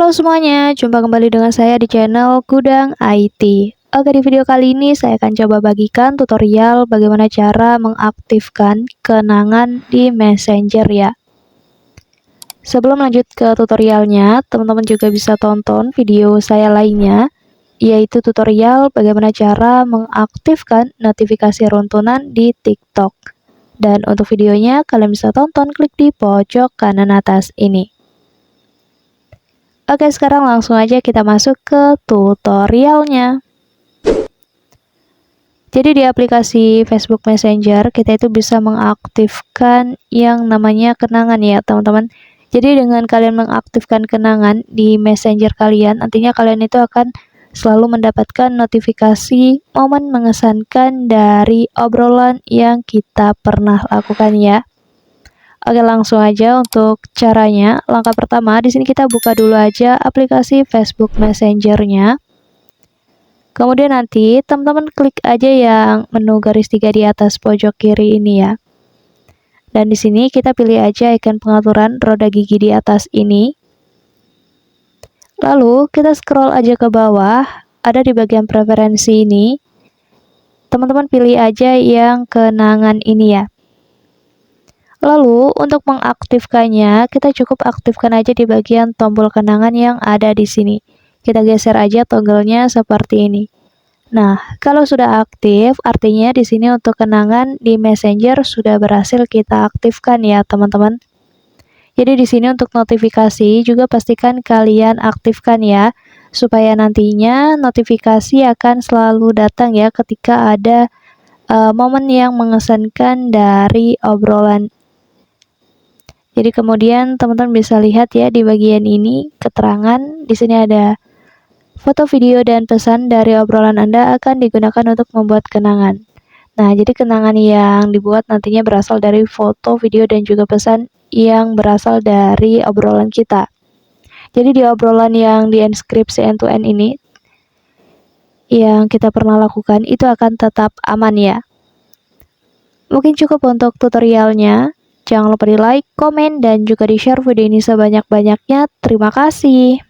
Halo semuanya, jumpa kembali dengan saya di channel Gudang IT. Oke, di video kali ini saya akan coba bagikan tutorial bagaimana cara mengaktifkan kenangan di Messenger ya. Sebelum lanjut ke tutorialnya, teman-teman juga bisa tonton video saya lainnya, yaitu tutorial bagaimana cara mengaktifkan notifikasi runtunan di TikTok. Dan untuk videonya, kalian bisa tonton klik di pojok kanan atas ini. Oke, sekarang langsung aja kita masuk ke tutorialnya. Jadi di aplikasi Facebook Messenger, kita itu bisa mengaktifkan yang namanya kenangan ya, teman-teman. Jadi dengan kalian mengaktifkan kenangan di Messenger kalian, nantinya kalian itu akan selalu mendapatkan notifikasi momen mengesankan dari obrolan yang kita pernah lakukan ya. Oke, langsung aja untuk caranya. Langkah pertama, di sini kita buka dulu aja aplikasi Facebook Messenger-nya. Kemudian nanti teman-teman klik aja yang menu garis 3 di atas pojok kiri ini ya. Dan di sini kita pilih aja icon pengaturan roda gigi di atas ini. Lalu kita scroll aja ke bawah, ada di bagian preferensi ini. Teman-teman pilih aja yang kenangan ini ya. Lalu, untuk mengaktifkannya, kita cukup aktifkan aja di bagian tombol kenangan yang ada di sini. Kita geser aja togglenya seperti ini. Nah, kalau sudah aktif, artinya di sini untuk kenangan di Messenger sudah berhasil kita aktifkan ya, teman-teman. Jadi di sini untuk notifikasi juga pastikan kalian aktifkan ya, supaya nantinya notifikasi akan selalu datang ya ketika ada momen yang mengesankan dari obrolan. Jadi kemudian teman-teman bisa lihat ya di bagian ini keterangan, di sini ada foto, video, dan pesan dari obrolan Anda akan digunakan untuk membuat kenangan. Nah, jadi kenangan yang dibuat nantinya berasal dari foto, video, dan juga pesan yang berasal dari obrolan kita. Jadi di obrolan yang dienkripsi end-to-end ini, yang kita pernah lakukan, itu akan tetap aman ya. Mungkin cukup untuk tutorialnya. Jangan lupa di like, komen, dan juga di share video ini sebanyak-banyaknya. Terima kasih.